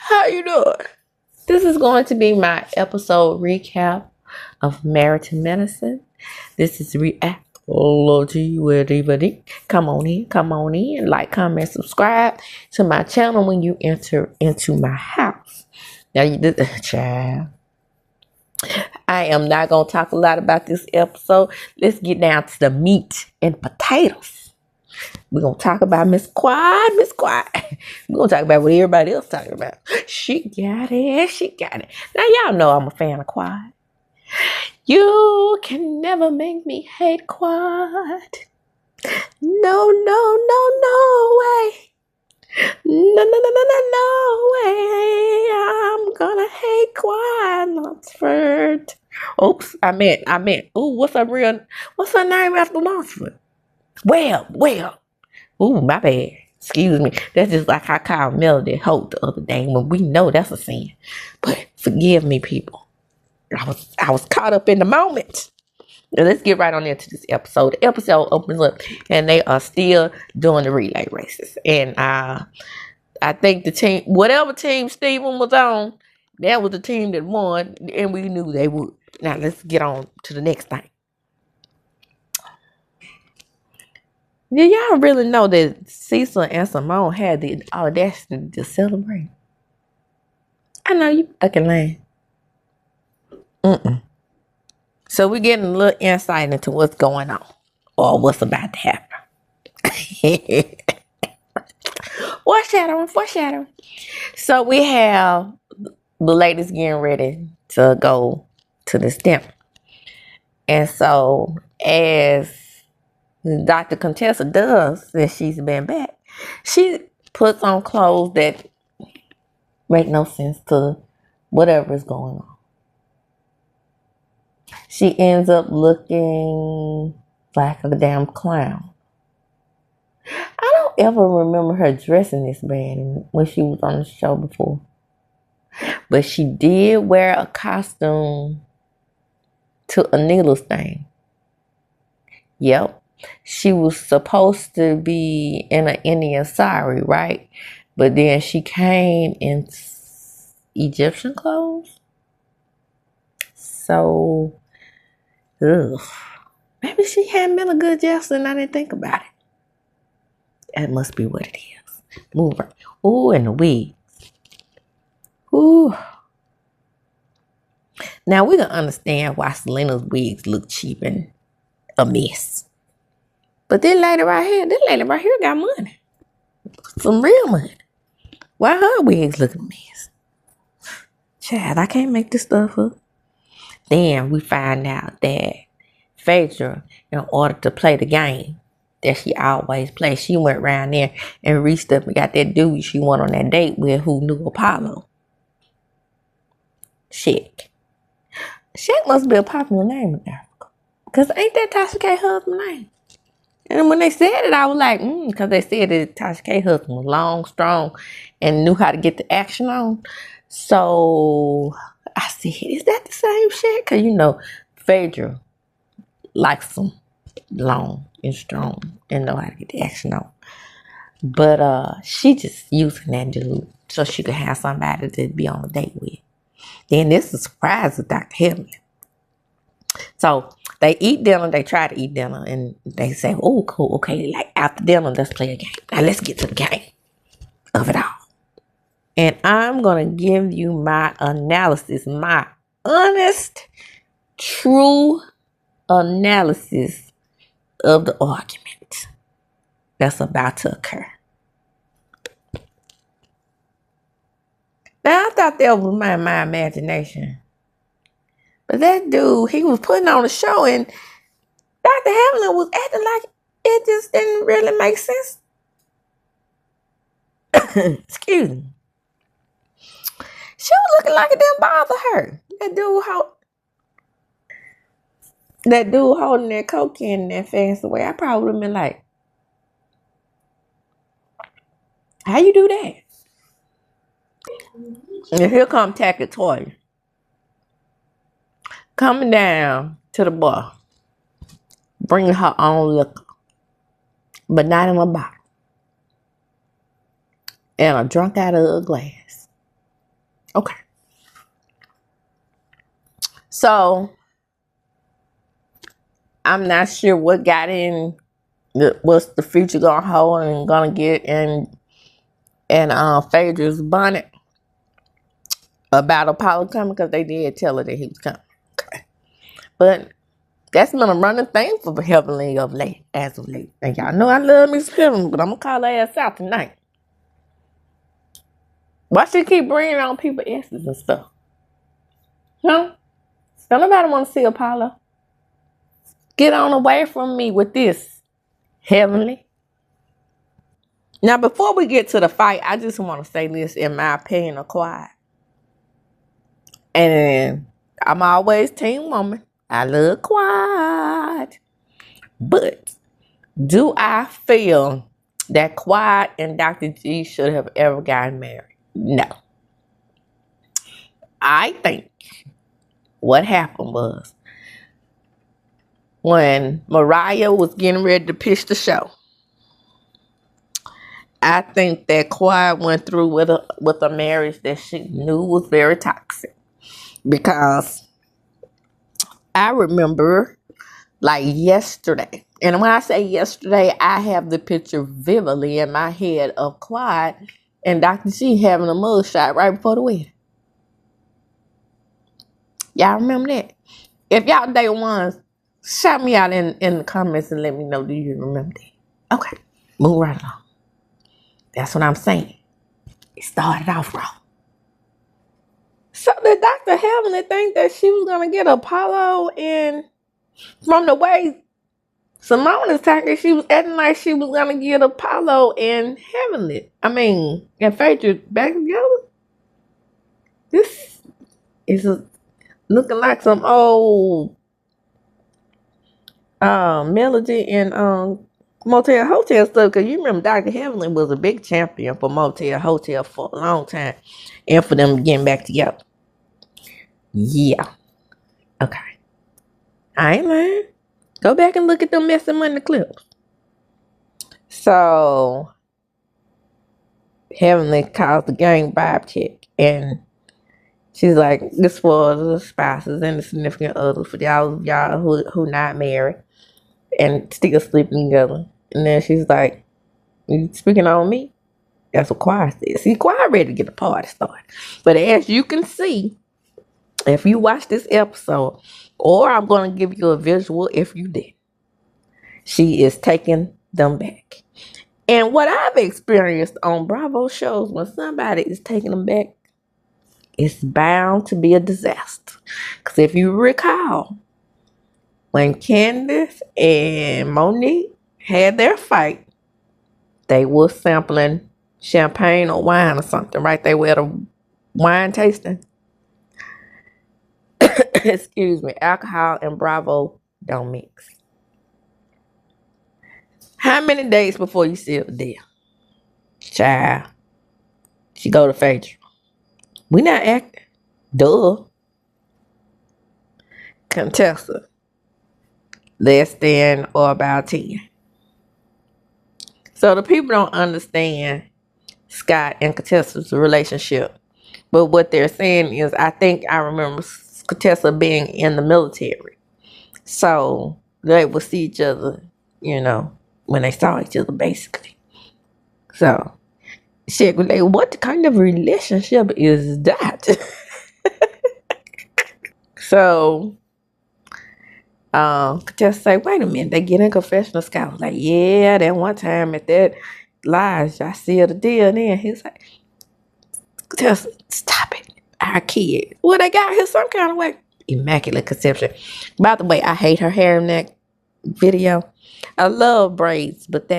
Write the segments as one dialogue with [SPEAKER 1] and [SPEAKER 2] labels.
[SPEAKER 1] How you doing? This is going to be my episode recap of Married to Medicine. This is Reactology with everybody. Come on in, like, comment, subscribe to my channel when you enter into my house. Now, child, I am not going to talk a lot about this episode. Let's get down to the meat and potatoes. We're going to talk about Miss Quad. We're going to talk about what everybody else talking about. She got it. Now, y'all know I'm a fan of Quad. You can never make me hate Quad. No way. No way. I'm gonna hate Quad Lunsford. Oops, I meant. Ooh, what's her name after Lunsford? Well. Ooh, my bad. Excuse me. That's just like I called Melody Holt the other day when we know that's a sin. But forgive me, people. I was caught up in the moment. Now let's get right on into this episode. The episode opens up and they are still doing the relay races. And I think the team, whatever team Steven was on, that was the team that won, and we knew they would. Now let's get on to the next thing. Did y'all really know that Cecil and Simone had the audacity to celebrate? I know you fucking lying. So we're getting a little insight into what's going on or what's about to happen. Foreshadowing. So we have the ladies getting ready to go to this dinner. And so as Dr. Contessa does, since she's been back, she puts on clothes that make no sense to whatever is going on. She ends up looking like a damn clown. I don't ever remember her dressing this bad when she was on the show before. But she did wear a costume to a needles thing. Yep. She was supposed to be in an Indian sari, right? But then she came in Egyptian clothes. So, maybe she had mental good adjustment and I didn't think about it. That must be what it is. Move her. Ooh, and the wig. Ooh. Now we can understand why Selena's wigs look cheap and a mess. But this lady right here got money. Some real money. Why her wigs look a mess? Child, I can't make this stuff up. Then we find out that Phaedra, in order to play the game that she always plays, she went around there and reached up and got that dude she went on that date with who knew Apollo. Shaq must be a popular name in Africa. Because ain't that Tasha K's husband's name? And when they said it, I was like, because they said that Tasha K's husband was long, strong, and knew how to get the action on. So I said, is that the same shit? Because, you know, Phaedra likes them long and strong and know how to get the action on. But she just using that dude so she could have somebody to be on a date with. Then this is a surprise to Dr. Helen. So they eat dinner, they try to eat dinner, and they say, oh, cool, okay, like after dinner, let's play a game. Now let's get to the game of it all. And I'm going to give you my analysis, my honest, true analysis of the argument that's about to occur. Now, I thought that was my imagination. But that dude, he was putting on a show and Dr. Hamlin was acting like it just didn't really make sense. Excuse me. She was looking like it didn't bother her. That dude holding that coke can in that fancy way. I probably would have been like, how you do that? And here come Tacky Toy coming down to the bar, bringing her own liquor, but not in a bottle, and a drunk out of a glass. Okay. So I'm not sure what got in, what's the future gonna hold and gonna get in Phaedra's bonnet about Apollo coming, because they did tell her that he was coming. Okay. But that's been a running thing for Heavenly as of late. And y'all know I love Miss Heavenly, but I'm gonna call her ass out tonight. Why she keep bringing on people X's and stuff? Huh? Don't nobody want to see Apollo. Get on away from me with this, Heavenly. Now, before we get to the fight, I just want to say this, in my opinion, of Quiet. And I'm always team woman. I love Quiet. But do I feel that Quiet and Dr. G should have ever gotten married? No. I think what happened was, when Mariah was getting ready to pitch the show, I think that Quiet went through with a marriage that she knew was very toxic. Because I remember, like yesterday, and when I say yesterday, I have the picture vividly in my head of Quiet and Dr. G having a mug shot right before the wedding. Y'all remember that? If y'all day ones, shout me out in the comments and let me know, do you remember that? Okay, move right along. That's what I'm saying. It started off wrong. So did Dr. Heavenly think that she was going to get Apollo, and from the way Simone is talking, she was acting like she was going to get Apollo and Heavenly. And Phaedra back together? This is looking like some old Melody and Motel Hotel stuff, because you remember Dr. Heavenly was a big champion for Motel Hotel for a long time, and for them getting back together. Yeah. Okay. I ain't lying. Go back and look at them Messing Money clips. So Heavenly calls the gang vibe check, and she's like, this for the spouses and the significant others, for y'all who not married and still sleeping together. And then she's like, you speaking on me? That's what Quiet said. See, Quiet ready to get the party started. But as you can see, if you watch this episode, or I'm going to give you a visual if you did, she is taking them back. And what I've experienced on Bravo shows, when somebody is taking them back, it's bound to be a disaster. Because if you recall, when Candace and Monique had their fight, they were sampling champagne or wine or something, right? They were at a wine tasting. Excuse me. Alcohol and Bravo don't mix. How many days before you seal the deal? Child. She go to Phaedra. We not acting. Duh. Contessa. Less than or about 10. So the people don't understand Scott and Contessa's relationship. But what they're saying is, I think I remember Contessa being in the military. So they would see each other, when they saw each other, basically. So she was like, what kind of relationship is that? So Contessa say, wait a minute, they get in confessional. Scott was like, yeah, that one time at that lodge, I sealed the deal. Then he's like, Contessa, stop it. Our kid. Well, they got here some kind of way. Immaculate conception. By the way, I hate her hair in that video. I love braids, but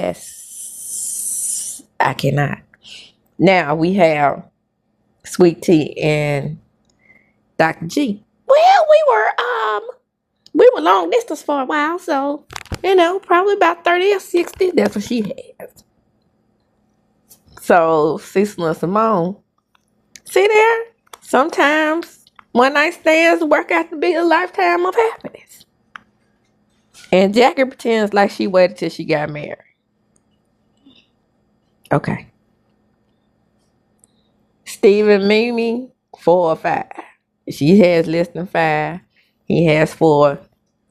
[SPEAKER 1] I cannot. Now we have Sweet Tea and Dr. G. Well, we were long distance for a while, so probably about 30 or 60. That's what she has. So Cecil and Simone, see there? Sometimes one night stands work out to be a lifetime of happiness. And Jackie pretends like she waited till she got married. Okay. Steve and Mimi 4 or 5. She has less than 5. He has 4.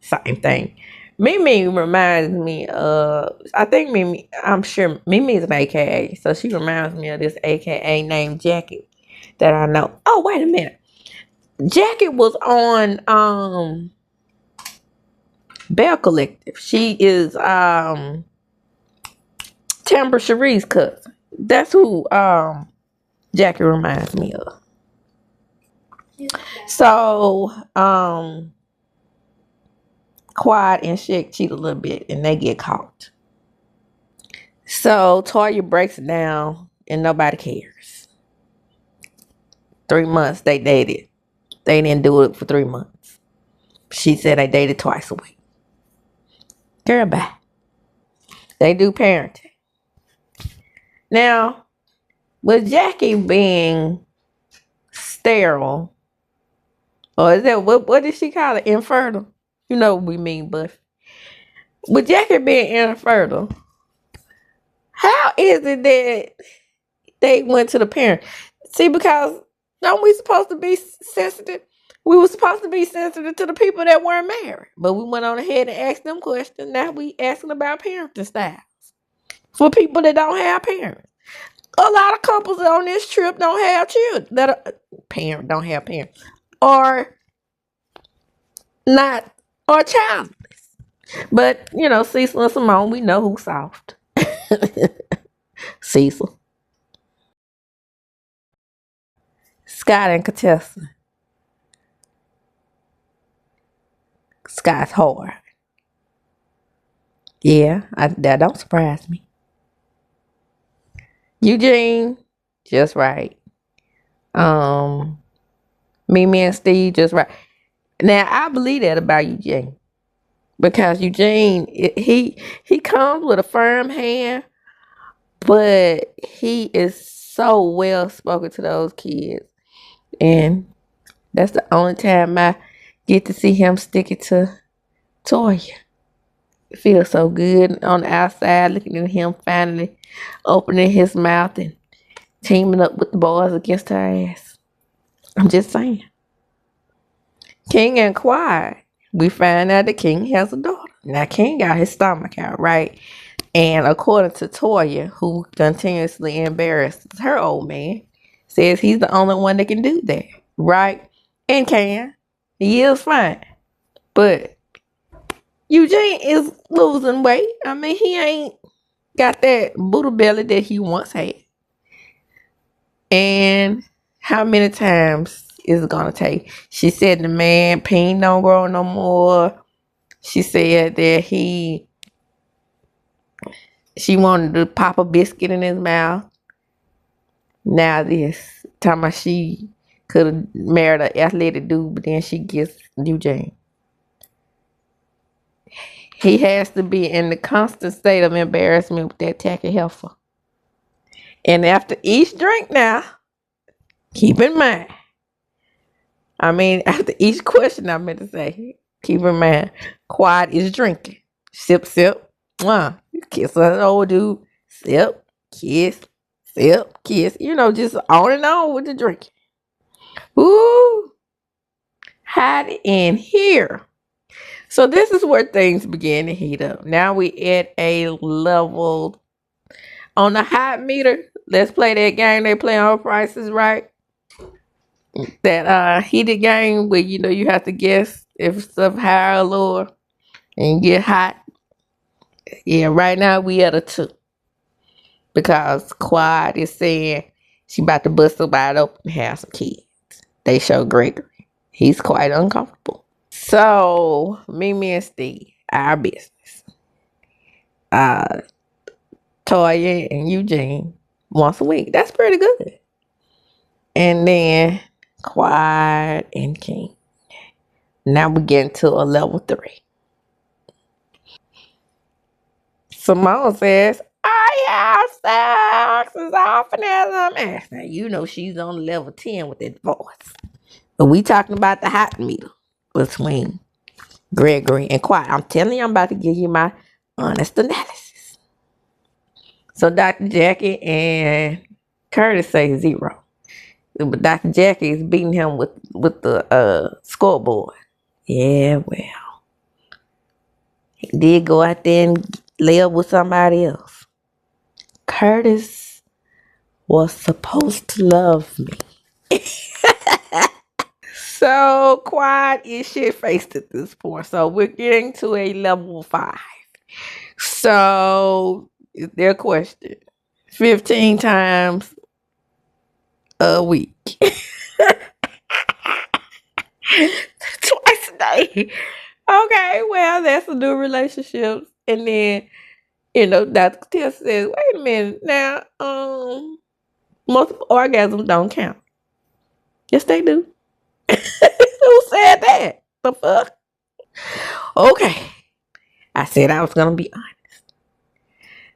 [SPEAKER 1] Same thing. Mimi reminds me of, I think Mimi, I'm sure Mimi is an AKA. So she reminds me of this AKA named Jackie that I know. Oh, wait a minute. Jackie was on Bell Collective. She is Timber Cherie's cousin. That's who Jackie reminds me of. So Quad and Shaq cheat a little bit and they get caught. So Toya breaks it down and nobody cares. 3 months they dated. They didn't do it for 3 months. She said they dated twice a week. Girl, bye. They do parenting. Now, with Jackie being sterile, or is that what did she call it? Infertile? You know what we mean, Buffy. With Jackie being infertile, how is it that they went to the parent? See, because aren't we supposed to be sensitive? We were supposed to be sensitive to the people that weren't married. But we went on ahead and asked them questions. Now we asking about parenting styles for people that don't have parents. A lot of couples on this trip don't have children. Don't have parents. Or not, or childless. But, Cecil and Simone, we know who's soft. Cecil. Scott and Contessa. Scott's hard. Yeah, that don't surprise me. Eugene, just right. Mimi and Steve, just right. Now I believe that about Eugene, because Eugene, he comes with a firm hand, but he is so well spoken to those kids, and that's the only time I get to see him stick it to Toya. It feels so good on the outside, looking at him finally opening his mouth and teaming up with the boys against her ass. I'm just saying. King and Quiet. We find out that King has a daughter. Now, King got his stomach out, right? And according to Toya, who continuously embarrasses her old man, says he's the only one that can do that, right? And can. He is fine. But Eugene is losing weight. I mean, he ain't got that booty belly that he once had. And how many times is it gonna take? She said the man peen don't grow no more. She said that she wanted to pop a biscuit in his mouth. Now this time she could have married an athletic dude, but then she gets Eugene. He has to be in the constant state of embarrassment with that tacky heifer. And after each drink now, keep in mind. I mean, after each question, I meant to say, keep in mind, Quad is drinking. Sip, sip. You kiss an old dude. Sip, kiss, sip, kiss. Just on and on with the drinking. Ooh. Hide in here. So this is where things begin to heat up. Now we at a level on the hot meter. Let's play that game they play on Price is Right. That heated game where you have to guess if stuff higher or lower and get hot. Yeah, right now we at a 2. Because Quad is saying she about to bust somebody open and have some kids. They show Gregory. He's quite uncomfortable. So, Mimi and Steve, our business. Toya and Eugene, once a week. That's pretty good. And then Quiet and King. Now we get into a level 3. Simone says, I have sex as often as I'm asked. Now, she's on level 10 with that voice. But we talking about the hot meter between Gregory and Quiet. I'm telling you, I'm about to give you my honest analysis. So Dr. Jackie and Curtis say 0. But Dr. Jackie is beating him with the scoreboard. Yeah, well, he did go out there and lay up with somebody else. Curtis was supposed to love me. So Quad is shit faced at this point. So we're getting to a level 5. So is their question 15 times a week. Twice a day. Okay, well, that's a new relationship. And then, Dr. Till says, wait a minute, now, multiple orgasms don't count. Yes, they do. Who said that? The fuck? Okay. I said I was gonna be honest.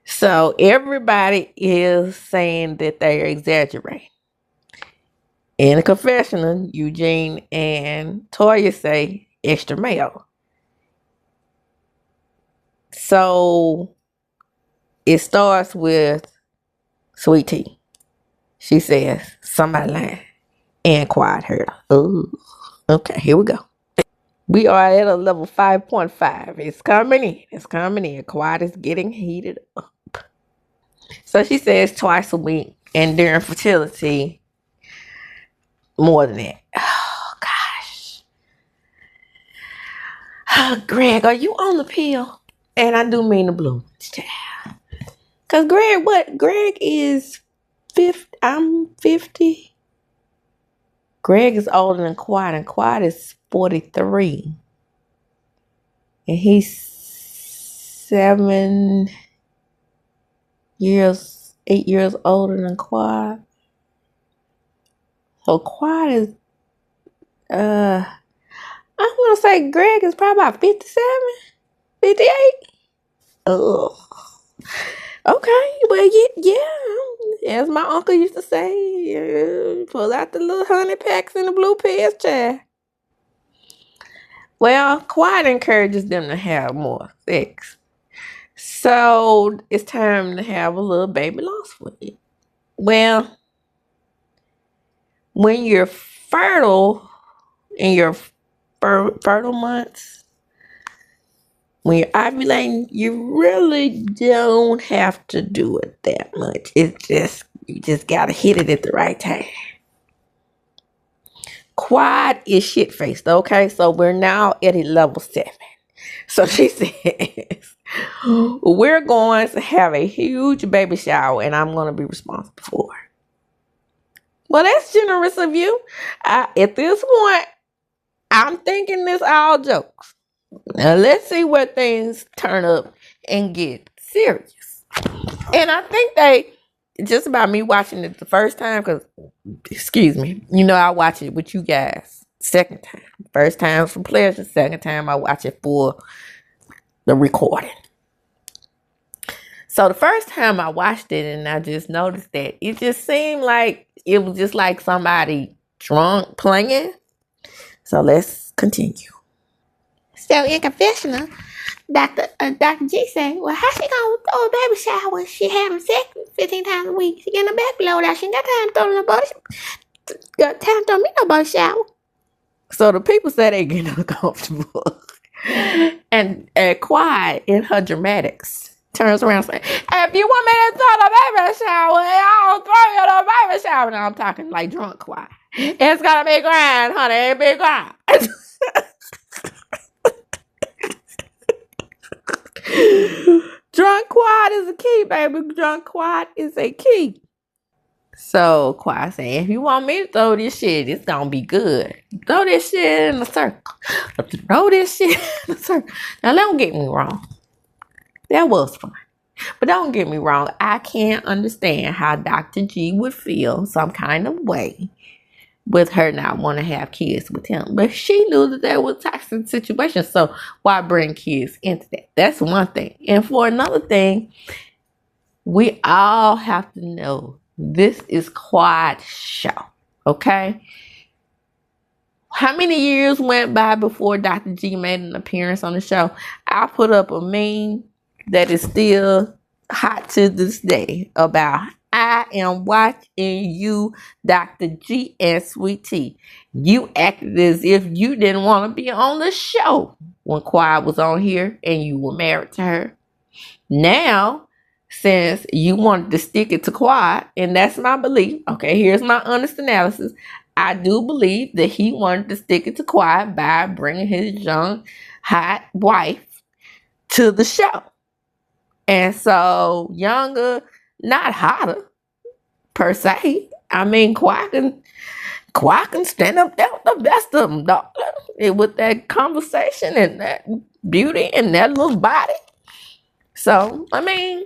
[SPEAKER 1] So everybody is saying that they're exaggerating. In a confessional, Eugene and Toya say extra mayo. So it starts with Sweet Tea. She says, somebody lying. And Quiet heard her. Oh, okay, here we go. We are at a level 5.5. It's coming in. It's coming in. Quiet is getting heated up. So she says twice a week. And during fertility, more than that. Oh, gosh. Oh, Greg, are you on the pill? And I do mean the blue ones, child. Because Greg is 50. I'm 50. Greg is older than Quiet, and Quiet is 43. And he's 8 years older than Quiet. So Quiet is, I'm going to say Greg is probably about 57, 58. Ugh. Okay, well, yeah, as my uncle used to say, pull out the little honey packs and the blue pills, child. Well, Quiet encourages them to have more sex. So it's time to have a little baby loss with it. Well, when you're fertile in your fertile months, when you're ovulating, you really don't have to do it that much. You just gotta hit it at the right time. Quad is shit faced, okay? So we're now at a level 7. So she says, we're going to have a huge baby shower and I'm going to be responsible for it. Well, that's generous of you. At this point, I'm thinking this all jokes. Now, let's see where things turn up and get serious. And I think just about me watching it the first time, because, excuse me, I watch it with you guys second time. First time for pleasure, second time I watch it for the recording. So the first time I watched it and I just noticed that it just seemed like it was just like somebody drunk playing. So let's continue. So in confessional, Dr. G said, well, how she gonna throw a baby shower when she having sex 15 times a week? She getting her back blown out. She ain't got time to throw me no body shower. So the people say they getting uncomfortable. And Quiet in her dramatics turns around and says, if you want me to throw the baby shower, I'll throw you the baby shower. Now I'm talking like drunk Quiet. It's gonna be grand, honey. It'll be grand. Drunk Quiet is a key, baby. Drunk Quiet is a key. So Quiet saying, if you want me to throw this shit, it's gonna be good. Throw this shit in a circle. Throw this shit in a circle. Now don't get me wrong. That was fun. But don't get me wrong. I can't understand how Dr. G would feel some kind of way with her not want to have kids with him. But she knew that was a toxic situation. So why bring kids into that? That's one thing. And for another thing, we all have to know this is Quiet's show. Okay? How many years went by before Dr. G made an appearance on the show? I put up a meme that is still hot to this day about I am watching you, Dr. G and Sweet Tea. You acted as if you didn't want to be on the show when Quiet was on here and you were married to her. Now, since you wanted to stick it to Quiet, and that's my belief, okay, here's my honest analysis. I do believe that he wanted to stick it to Quiet by bringing his young, hot wife to the show. And so, younger, not hotter per se. I mean, Quiet can stand up there with the best of them, dog. With that conversation and that beauty and that little body. So, I mean,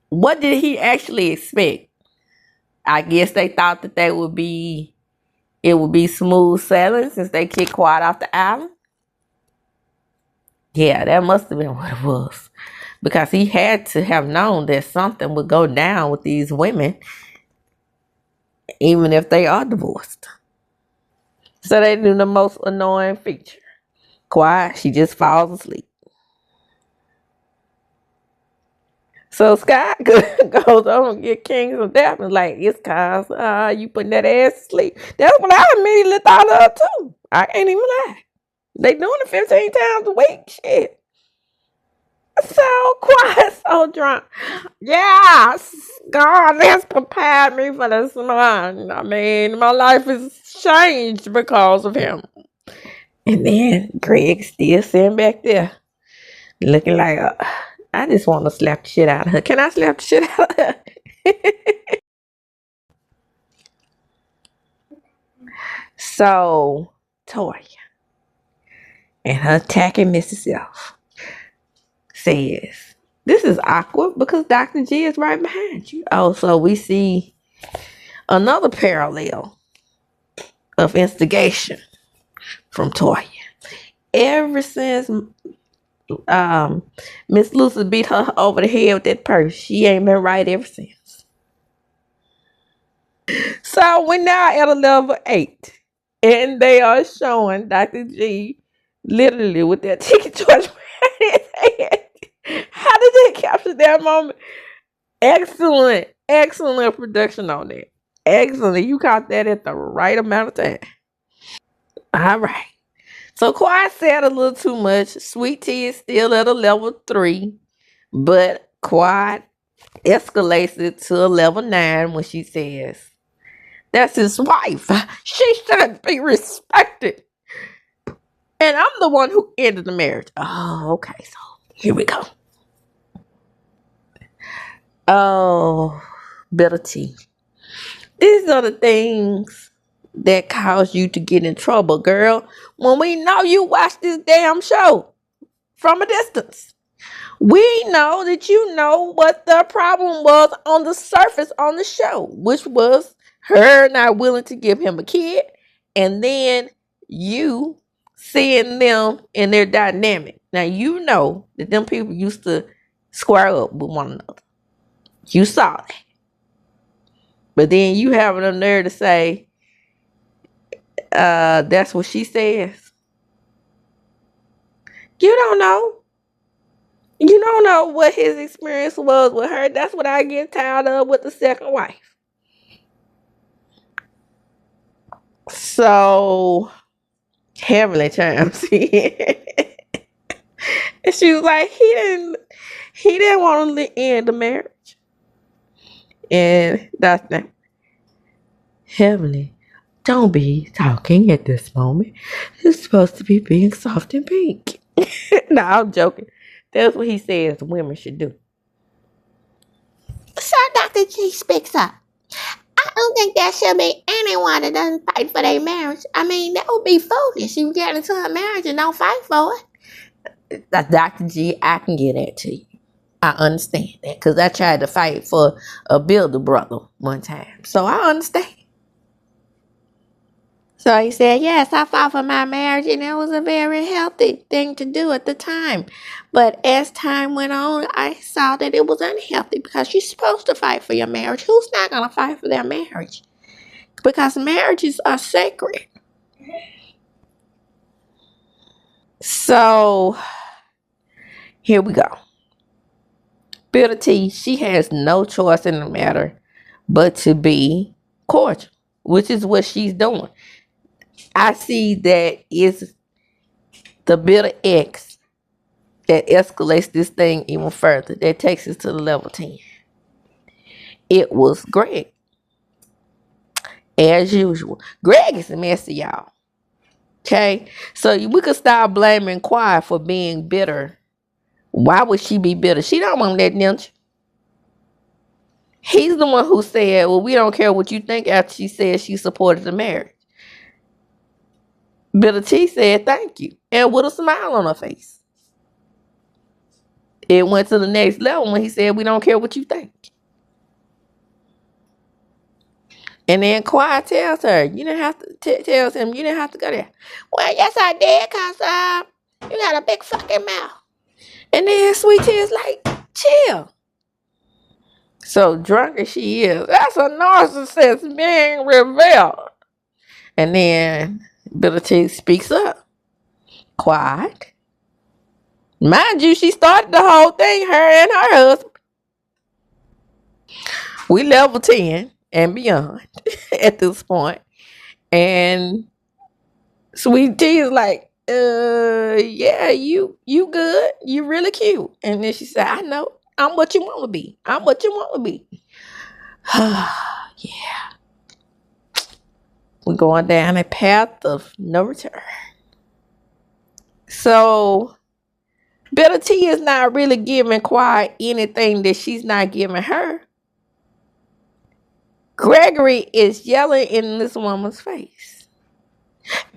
[SPEAKER 1] what did he actually expect? I guess they thought that it would be smooth sailing since they kicked Quiet off the island. Yeah, that must have been what it was. Because he had to have known that something would go down with these women, even if they are divorced. So they do the most annoying feature. Quiet, she just falls asleep. So Scott goes on to get Kings of Death and like, it's cause you putting that ass to sleep. That's what I immediately thought of too. I can't even lie. They doing it 15 times a week. Shit. So Quiet, so drunk. Yeah, God has prepared me for this man. I mean, my life has changed because of him. And then Greg still sitting back there, looking like, I just want to slap the shit out of her. Can I slap the shit out of her? So, Toya and her attacking Mrs. F says, this is awkward because Dr. G is right behind you. Oh, so we see another parallel of instigation from Toya. Ever since Miss Lucy beat her over the head with that purse, she ain't been right ever since. So we're now at a level 8. And they are showing Dr. G literally with that ticket torch in his hand. How did they capture that moment? Excellent, excellent production on that. Excellent. You caught that at the right amount of time. All right. So Quiet said a little too much. Sweet Tea is still at a level 3, but Quiet escalates it to a level 9 when she says, that's his wife. She should be respected. And I'm the one who ended the marriage. Oh, okay. So here we go. Oh, bitter tea. These are the things that cause you to get in trouble, girl. When we know you watch this damn show from a distance. We know that you know what the problem was on the surface on the show, which was her not willing to give him a kid, and then you seeing them in their dynamic. Now you know that them people used to square up with one another. You saw that. But then you having a nerve to say, that's what she says. You don't know. You don't know what his experience was with her. That's what I get tired of with the second wife. So, Heavenly chimes in. And she was like, he didn't want to end the marriage. And that's that. Heavenly, don't be talking at this moment. It's supposed to be being soft and pink. No, I'm joking. That's what he says women should do. So Dr. G speaks up. I don't think there should be anyone that doesn't fight for their marriage. I mean, that would be foolish. You get into a marriage and don't fight for it. Dr. G, I can get that to you. I understand that because I tried to fight for a builder brother one time. So I understand. So he said, yes, I fought for my marriage and it was a very healthy thing to do at the time. But as time went on, I saw that it was unhealthy because you're supposed to fight for your marriage. Who's not going to fight for their marriage? Because marriages are sacred. So here we go. Bitter T, she has no choice in the matter but to be cordial, which is what she's doing. I see that is the bitter X that escalates this thing even further, that takes us to the level 10. It was Greg, as usual. Greg is messy, y'all. Okay? So we could start blaming Quiet for being bitter. Why would she be bitter? She don't want that ninja. He's the one who said, well, we don't care what you think, after she said she supported the marriage. Bitter T said thank you, and with a smile on her face. It went to the next level when he said, we don't care what you think. And then Quiet tells her, you didn't have to, tells him, you didn't have to go there. Well, yes, I did, because you got a big fucking mouth. And then Sweet Tea is like, chill. So drunk as she is, that's a narcissist being revealed. And then Bitter T speaks up. Quiet. Mind you, she started the whole thing, her and her husband. We level 10 and beyond at this point. And Sweet Tea is like, yeah, you good. You really cute. And then she said, I know. I'm what you want to be. I'm what you want to be. Yeah. We're going down a path of no return. So Bitter T is not really giving Quiet anything that she's not giving her. Gregory is yelling in this woman's face.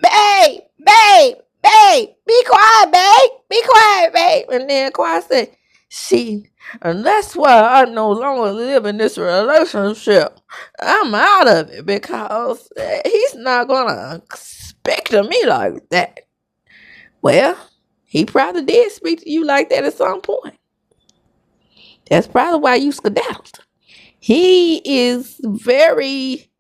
[SPEAKER 1] Babe, babe, babe, be quiet, babe. Be quiet, babe. And then Quiet said, see, and that's why I no longer live in this relationship. I'm out of it because he's not going to speak to me like that. Well, he probably did speak to you like that at some point. That's probably why you skedaddled. He is very,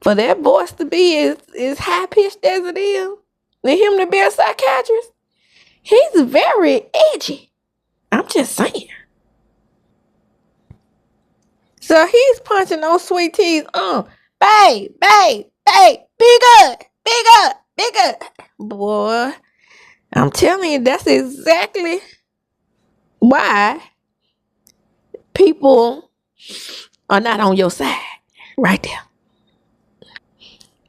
[SPEAKER 1] for that voice to be as high pitched as it is, and him to be a psychiatrist, he's very edgy. I'm just saying. So he's punching on Sweet Tea's babe, babe, babe, be good, be good, be good. Boy, I'm telling you, that's exactly why people are not on your side. Right there.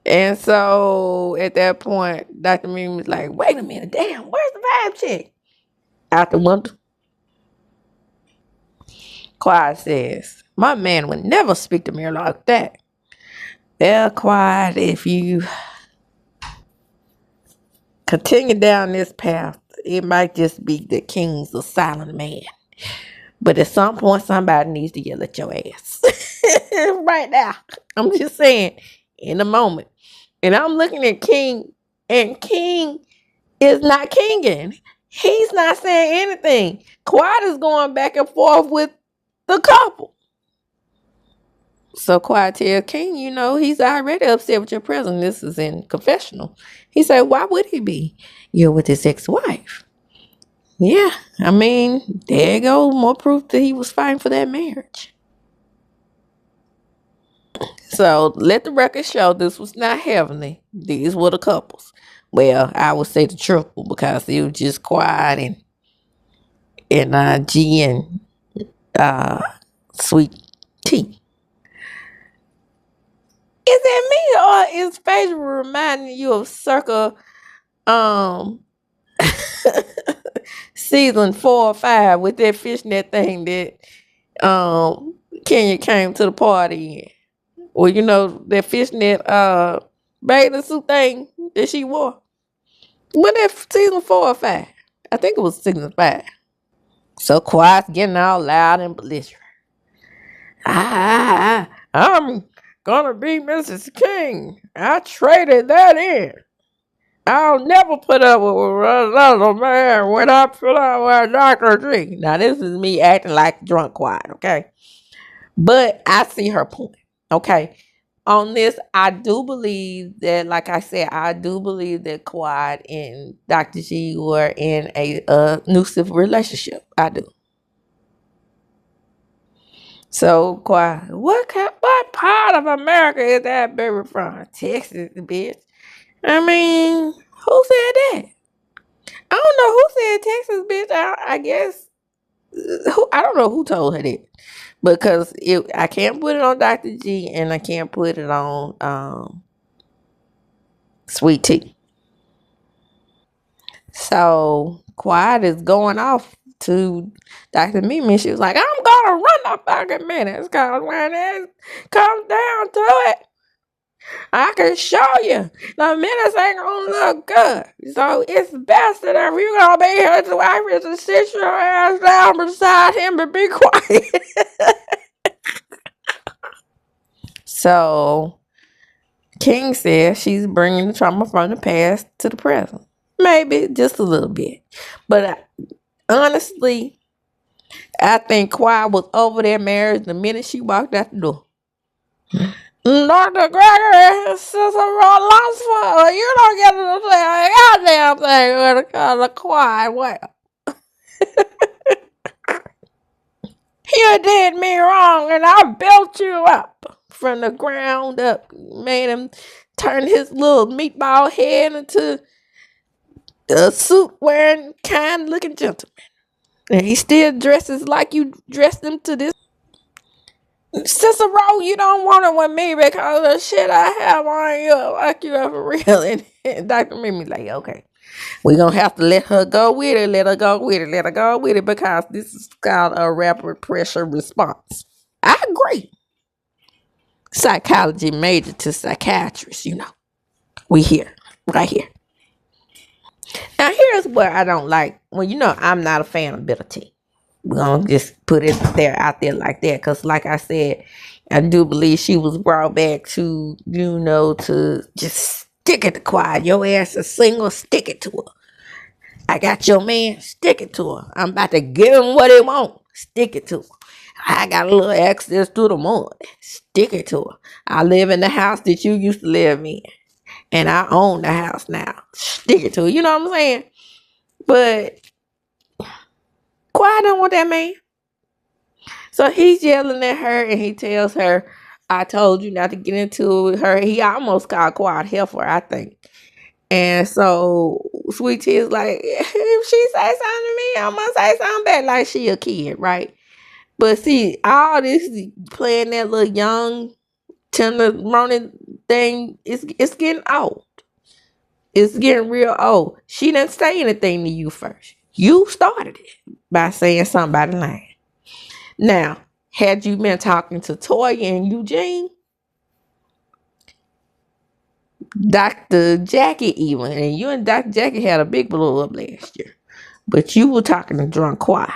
[SPEAKER 1] And so at that point, Dr. Mimi was like, wait a minute, damn, where's the vibe check? Out the window. Quiet says, my man would never speak to me like that. Well, Quiet, if you continue down this path, it might just be the king's a silent man. But at some point, somebody needs to yell at your ass. Right now. I'm just saying, in a moment. And I'm looking at King, and King is not kinging. He's not saying anything. Quiet is going back and forth with the couple. So Quiet tells King, he's already upset with your presence. This is in confessional. He said, why would he be? You're with his ex-wife. Yeah, I mean, there you go. More proof that he was fighting for that marriage. So let the record show this was not heavenly. These were the couples. Well, I would say the triple because it was just Quiet and G and Sweet Tea. Is it me or is Phaedra reminding you of circa season 4 or 5 with that fishnet thing that Kenya came to the party in? Well, that fishnet bathing suit thing that she wore. Was that season 4 or 5? I think it was season 5. So Quiet's getting all loud and belligerent. I'm gonna be Mrs. King. I traded that in. I'll never put up with another man when I put up with Dr. G. Now, this is me acting like drunk Quiet, okay? But I see her point, okay? On this, I do believe that, like I said, I do believe that Quiet and Dr. G were in a abusive relationship. I do. So, what part of America is that baby from? Texas, bitch. I mean, who said that? I don't know who said Texas, bitch. I guess I don't know who told her that because I can't put it on Dr. G and I can't put it on Sweet Tea. So Quiet is going off to Dr. Mimi. She was like, I'm gonna run the fucking minutes because when it comes down to it, I can show you the minutes ain't gonna look good. So it's best that if you're gonna be here to I to sit your ass down beside him and be quiet. So King says she's bringing the trauma from the past to the present. Maybe just a little bit. But honestly, I think Quiet was over their marriage the minute she walked out the door. Dr. Gregory, Sister Lunsford, you don't get to say a goddamn thing when it comes to Quiet. Well, you did me wrong and I built you up from the ground up. Made him turn his little meatball head into a suit wearing, kind looking gentleman. And he still dresses like you dressed him to this. Sister Ro, you don't want it with me because of the shit I have on you. Like you for real. And Dr. Mimi's like, okay, we're going to have to let her go with it. Let her go with it. Let her go with it because this is called a rapid pressure response. I agree. Psychology major to psychiatrist, you know. We here. Right here. Now, here's where I don't like. Well, you know, I'm not a fan of bitter tea. We're going to just put it out there like that. Because, like I said, I do believe she was brought back to, you know, to just stick it to Quiet. Your ass is single, stick it to her. I got your man, stick it to her. I'm about to give him what he want. Stick it to her. I got a little access to the moon. Stick it to her. I live in the house that you used to live in. And I own the house now. Stick it to her. You know what I'm saying? But Quiet don't want that man. So he's yelling at her and he tells her, I told you not to get into it with her. He almost called Quiet heifer, I think. And so Sweet Tea is like, if she say something to me, I'm gonna say something back like she a kid, right? But see, all this playing that little young tender morning thing, it's getting old. It's getting real old. She didn't say anything to you first. You started it by saying something about the line. Now, had you been talking to Toya and Eugene, Dr. Jackie even, and you and Dr. Jackie had a big blow up last year, but you were talking to Drunk Quiet.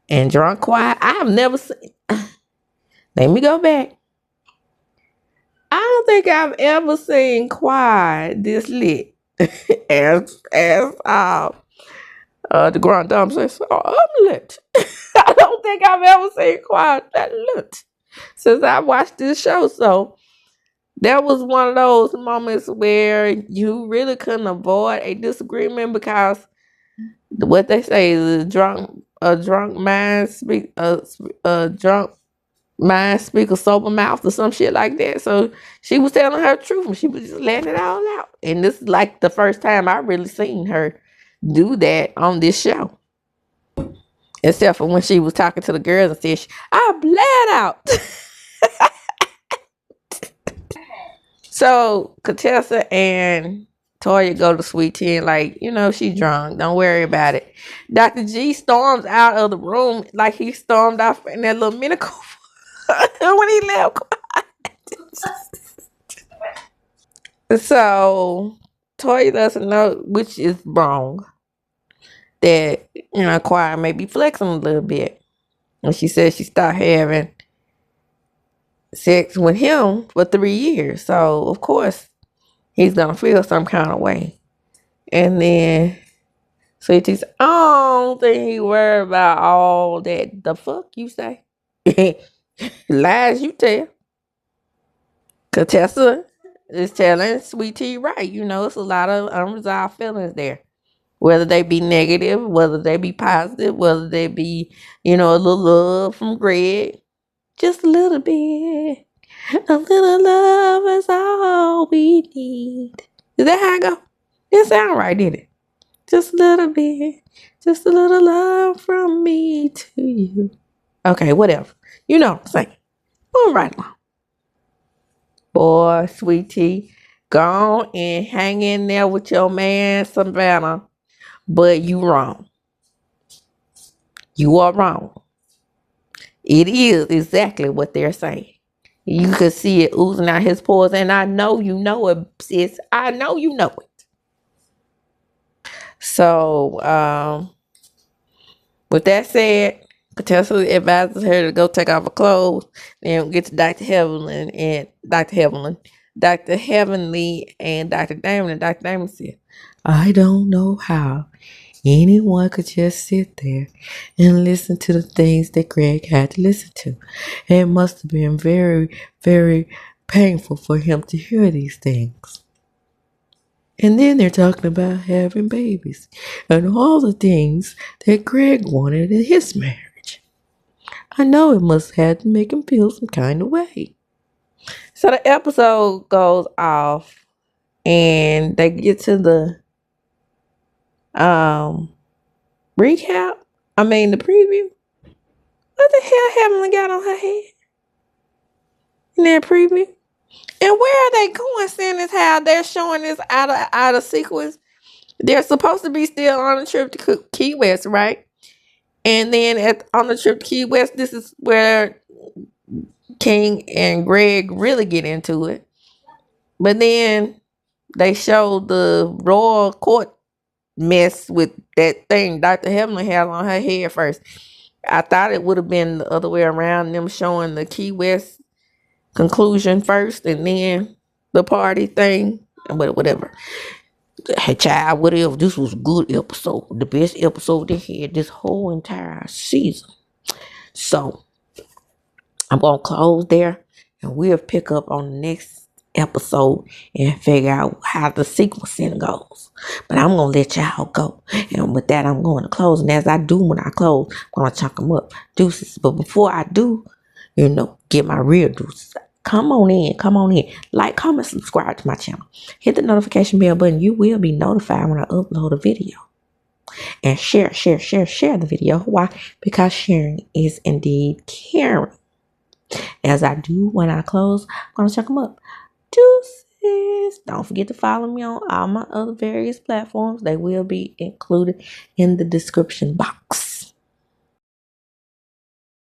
[SPEAKER 1] And Drunk Quiet, I've never seen. Let me go back. I don't think I've ever seen Quiet this lit as the Grand Dame says, oh, I'm lit. I don't think I've ever seen Quiet that lit since I watched this show. So that was one of those moments where you really couldn't avoid a disagreement because what they say is a drunk mind speak a drunk mind speak a sober mouth or some shit like that. So she was telling her truth and she was just letting it all out. And this is like the first time I really seen her do that on this show. Except for when she was talking to the girls and said, I bled out. So Contessa and Toya go to Sweet Tea and like, you know, she drunk. Don't worry about it. Dr. G storms out of the room like he stormed off in that little mini Cooper when he left. So Toya doesn't know, which is wrong, that, you know, Quiet may be flexing a little bit. And she says she stopped having sex with him for 3 years. So, of course, he's going to feel some kind of way. And then Sweet Tea said, I don't think he worried about all that. The fuck you say? Lies you tell. Contessa is telling Sweet Tea right. You know, it's a lot of unresolved feelings there. Whether they be negative, whether they be positive, whether they be, a little love from Greg. Just a little bit. A little love is all we need. Is that how I go? It sound right, didn't it? Just a little bit. Just a little love from me to you. Okay, whatever. You know what I'm saying. Moving right along. Boy, sweetie, go on and hang in there with your man, Savannah. But you wrong. You are wrong. It is exactly what they're saying. You could see it oozing out his pores, and I know you know it, sis. I know you know it. So, with that said, Contessa advises her to go take off her clothes and get to Dr. Heavenly and Dr. Heavenly and Dr. Damon. And Dr. Damon said, I don't know how anyone could just sit there and listen to the things that Greg had to listen to. It must have been very, very painful for him to hear these things. And then they're talking about having babies and all the things that Greg wanted in his marriage. I know it must have to make him feel some kind of way. So the episode goes off and they get to the recap. The preview. What the hell Heavenly got on her head in that preview? And where are they going, seeing as how they're showing this out of sequence? They're supposed to be still on a trip to Key West, right? And then on the trip to Key West, this is where King and Greg really get into it. But then they show the royal court mess with that thing Dr. Heavenly had on her head first. I thought it would have been the other way around, them showing the Key West conclusion first and then the party thing. Whatever. Hey, child, whatever. This was a good episode. The best episode they had this whole entire season. So, I'm going to close there and we'll pick up on the next episode and figure out how the sequencing goes. But I'm going to let y'all go. And with that, I'm going to close. And as I do when I close, I'm going to chunk them up. Deuces. But before I do, get my real deuces. Come on in. Like, comment, subscribe to my channel. Hit the notification bell button. You will be notified when I upload a video. And share the video. Why? Because sharing is indeed caring. As I do when I close, I'm going to check them up. Deuces. Don't forget to follow me on all my other various platforms. They will be included in the description box.